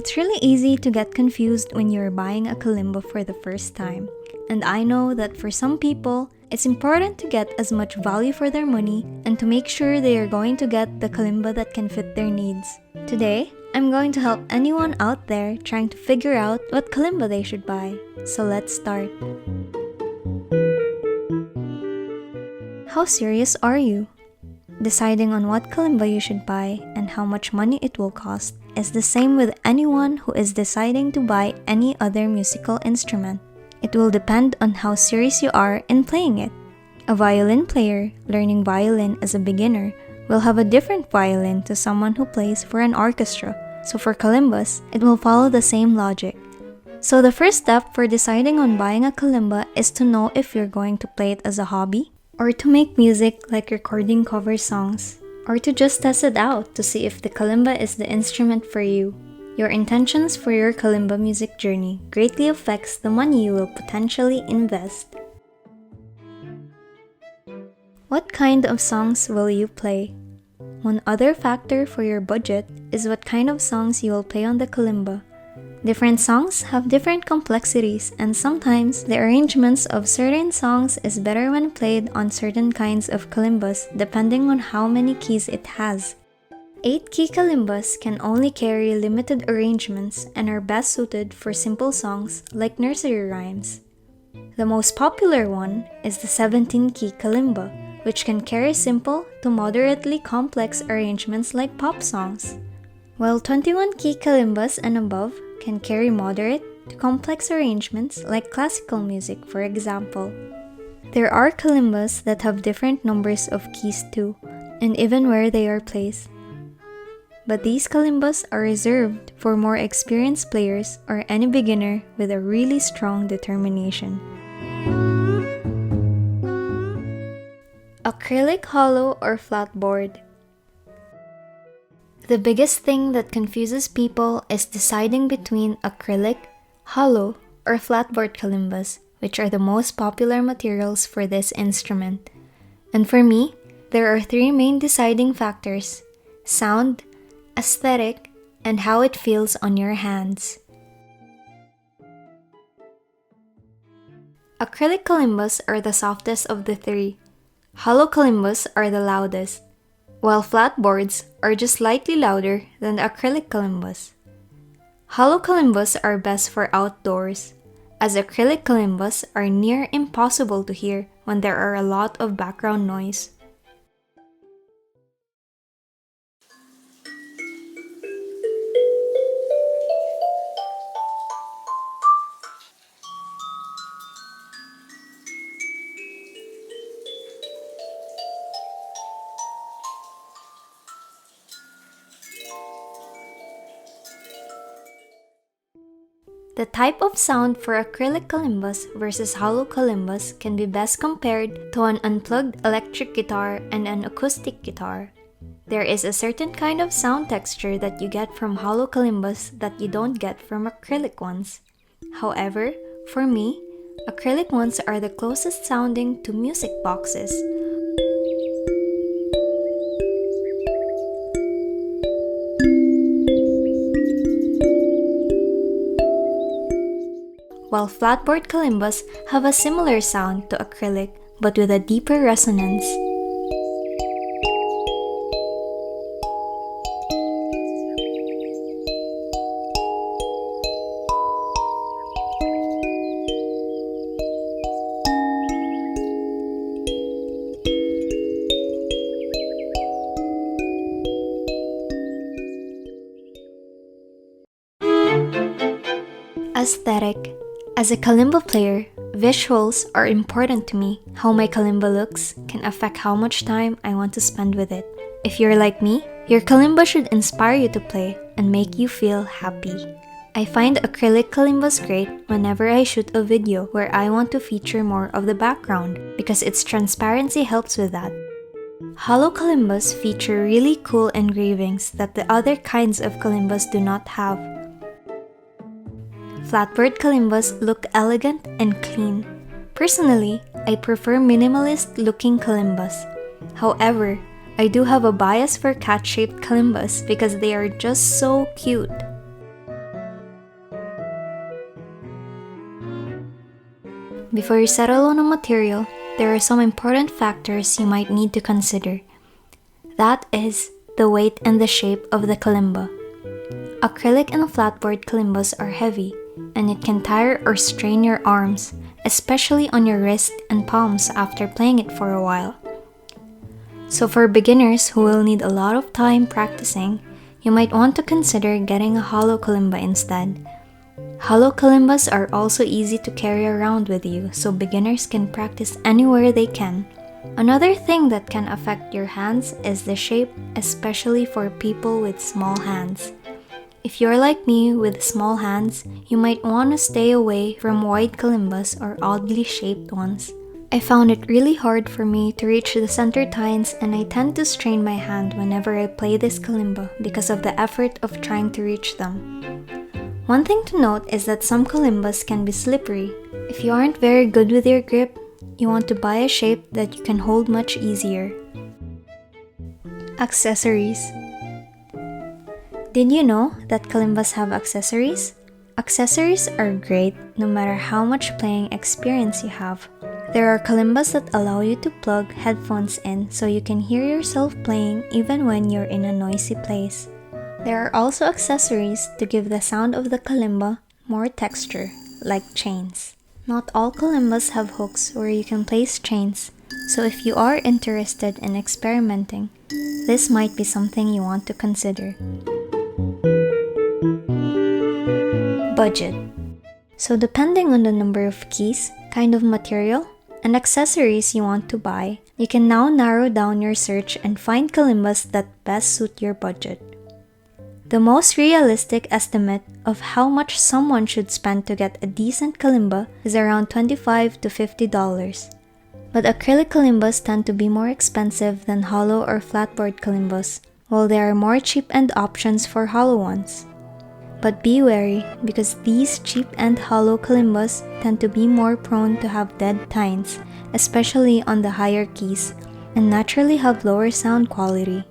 It's really easy to get confused when you're buying a kalimba for the first time. And I know that for some people, it's important to get as much value for their money and to make sure they are going to get the kalimba that can fit their needs. Today, I'm going to help anyone out there trying to figure out what kalimba they should buy. So let's start. How serious are you? Deciding on what kalimba you should buy and how much money it will cost is the same with anyone who is deciding to buy any other musical instrument. It will depend on how serious you are in playing it. A violin player learning violin as a beginner will have a different violin to someone who plays for an orchestra. So for kalimbas, it will follow the same logic. So the first step for deciding on buying a kalimba is to know if you're going to play it as a hobby, or to make music like recording cover songs, or to just test it out to see if the kalimba is the instrument for you. Your intentions for your kalimba music journey greatly affects the money you will potentially invest. What kind of songs will you play? One other factor for your budget is what kind of songs you will play on the kalimba. Different songs have different complexities, and sometimes the arrangements of certain songs is better when played on certain kinds of kalimbas depending on how many keys it has. 8-key kalimbas can only carry limited arrangements and are best suited for simple songs like nursery rhymes. The most popular one is the 17-key kalimba, which can carry simple to moderately complex arrangements like pop songs, while 21-key kalimbas and above can carry moderate to complex arrangements like classical music, for example. There are kalimbas that have different numbers of keys too, and even where they are placed. But these kalimbas are reserved for more experienced players or any beginner with a really strong determination. Acrylic, hollow, or flatboard? The biggest thing that confuses people is deciding between acrylic, hollow, or flat-board kalimbas, which are the most popular materials for this instrument. And for me, there are 3 main deciding factors: sound, aesthetic, and how it feels on your hands. Acrylic kalimbas are the softest of the 3. Hollow kalimbas are the loudest, while flatboards are just slightly louder than the acrylic kalimbas. Hollow kalimbas are best for outdoors, as acrylic kalimbas are near impossible to hear when there are a lot of background noise. The type of sound for acrylic kalimbas versus hollow kalimbas can be best compared to an unplugged electric guitar and an acoustic guitar. There is a certain kind of sound texture that you get from hollow kalimbas that you don't get from acrylic ones. However, for me, acrylic ones are the closest sounding to music boxes. While flatboard kalimbas have a similar sound to acrylic but with a deeper resonance. Aesthetic. As a kalimba player, visuals are important to me. How my kalimba looks can affect how much time I want to spend with it. If you're like me, your kalimba should inspire you to play and make you feel happy. I find acrylic kalimbas great whenever I shoot a video where I want to feature more of the background because its transparency helps with that. Hollow kalimbas feature really cool engravings that the other kinds of kalimbas do not have. Flat-board kalimbas look elegant and clean. Personally, I prefer minimalist-looking kalimbas. However, I do have a bias for cat-shaped kalimbas because they are just so cute. Before you settle on a material, there are some important factors you might need to consider. That is the weight and the shape of the kalimba. Acrylic and flatboard kalimbas are heavy, and it can tire or strain your arms, especially on your wrist and palms after playing it for a while. So for beginners who will need a lot of time practicing, you might want to consider getting a hollow kalimba instead. Hollow kalimbas are also easy to carry around with you, so beginners can practice anywhere they can. Another thing that can affect your hands is the shape, especially for people with small hands. If you're like me with small hands, you might want to stay away from wide kalimbas or oddly shaped ones. I found it really hard for me to reach the center tines, and I tend to strain my hand whenever I play this kalimba because of the effort of trying to reach them. One thing to note is that some kalimbas can be slippery. If you aren't very good with your grip, you want to buy a shape that you can hold much easier. Accessories. Did you know that kalimbas have accessories? Accessories are great no matter how much playing experience you have. There are kalimbas that allow you to plug headphones in so you can hear yourself playing even when you're in a noisy place. There are also accessories to give the sound of the kalimba more texture, like chains. Not all kalimbas have hooks where you can place chains, so if you are interested in experimenting, this might be something you want to consider. Budget. So depending on the number of keys, kind of material, and accessories you want to buy, you can now narrow down your search and find kalimbas that best suit your budget. The most realistic estimate of how much someone should spend to get a decent kalimba is around $25 to $50. But acrylic kalimbas tend to be more expensive than hollow or flatboard kalimbas, while there are more cheap-end options for hollow ones. But be wary, because these cheap-end hollow kalimbas tend to be more prone to have dead tines, especially on the higher keys, and naturally have lower sound quality.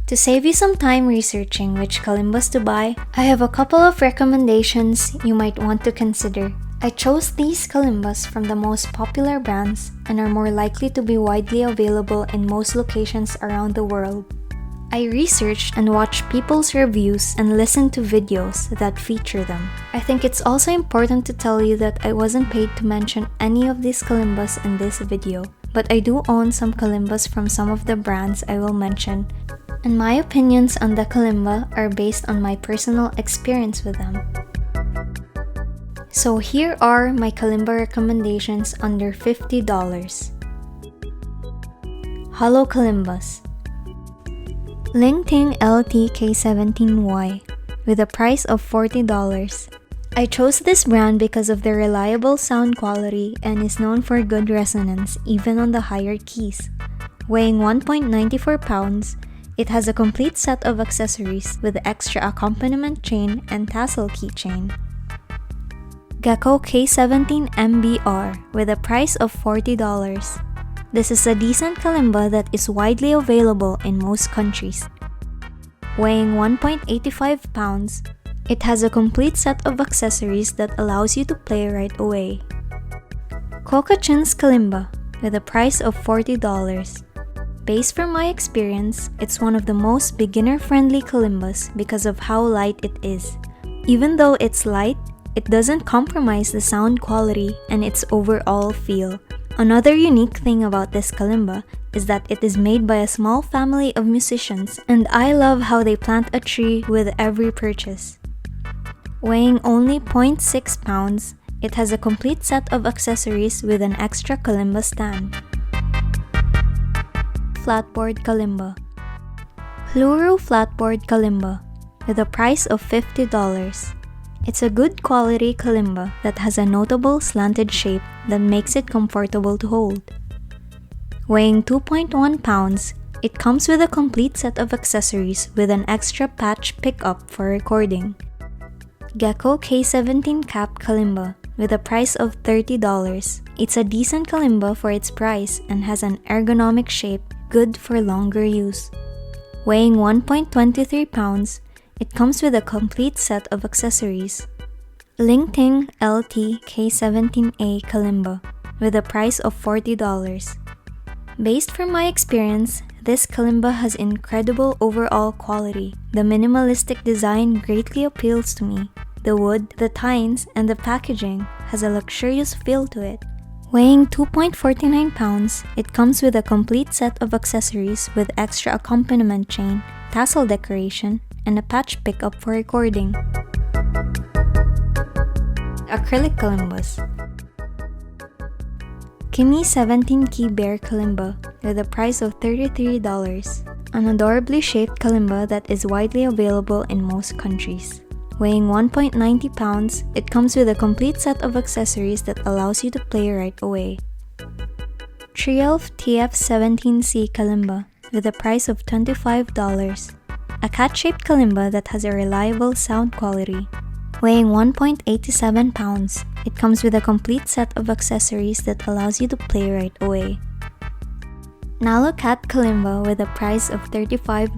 To save you some time researching which kalimbas to buy, I have a couple of recommendations you might want to consider. I chose these kalimbas from the most popular brands and are more likely to be widely available in most locations around the world. I researched and watched people's reviews and listened to videos that feature them. I think it's also important to tell you that I wasn't paid to mention any of these kalimbas in this video, but I do own some kalimbas from some of the brands I will mention, and my opinions on the kalimba are based on my personal experience with them. So here are my kalimba recommendations under $50. Hollow kalimbas. Lingting LT K17Y with a price of $40. I chose this brand because of their reliable sound quality and is known for good resonance even on the higher keys. Weighing 1.94 pounds, it has a complete set of accessories with extra accompaniment chain and tassel keychain. Gecko K17 MBR with a price of $40. This is a decent kalimba that is widely available in most countries. Weighing 1.85 pounds, it has a complete set of accessories that allows you to play right away. Kokachin's kalimba with a price of $40. Based from my experience, it's one of the most beginner-friendly kalimbas because of how light it is. Even though it's light, it doesn't compromise the sound quality and its overall feel. Another unique thing about this kalimba is that it is made by a small family of musicians, and I love how they plant a tree with every purchase. Weighing only 0.6 pounds, it has a complete set of accessories with an extra kalimba stand. Flat-board Kalimba. Pluru Flat-board Kalimba with a price of $50. It's a good quality kalimba that has a notable slanted shape that makes it comfortable to hold. Weighing 2.1 pounds, it comes with a complete set of accessories with an extra patch pickup for recording. Gecko K17 Cap Kalimba with a price of $30. It's a decent kalimba for its price and has an ergonomic shape good for longer use. Weighing 1.23 pounds, It comes with a complete set of accessories. Lingting LT K17A Kalimba with a price of $40. Based from my experience, this kalimba has incredible overall quality. The minimalistic design greatly appeals to me. The wood, the tines, and the packaging has a luxurious feel to it. Weighing 2.49 pounds, it comes with a complete set of accessories with extra accompaniment chain, tassel decoration, and a patch pickup for recording. Acrylic Kalimbas. Kimi 17-key Bear Kalimba with a price of $33. An adorably shaped kalimba that is widely available in most countries. Weighing 1.90 pounds, it comes with a complete set of accessories that allows you to play right away. Trielf TF17C Kalimba with a price of $25. A cat-shaped kalimba that has a reliable sound quality. Weighing 1.87 pounds, it comes with a complete set of accessories that allows you to play right away. Nalo Cat Kalimba with a price of $35.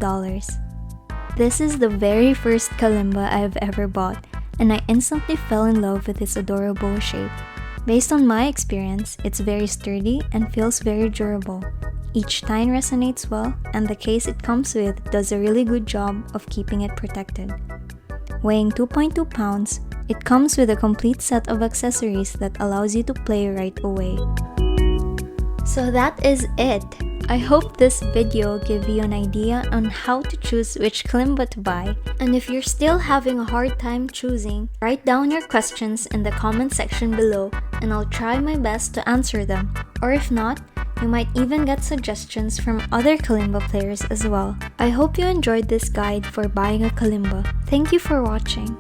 This is the very first kalimba I've ever bought, and I instantly fell in love with its adorable shape. Based on my experience, it's very sturdy and feels very durable. Each tine resonates well, and the case it comes with does a really good job of keeping it protected. Weighing 2.2 pounds, it comes with a complete set of accessories that allows you to play right away. So that is it. I hope this video gave you an idea on how to choose which kalimba to buy. And if you're still having a hard time choosing, write down your questions in the comment section below and I'll try my best to answer them. Or if not, you might even get suggestions from other kalimba players as well. I hope you enjoyed this guide for buying a kalimba. Thank you for watching.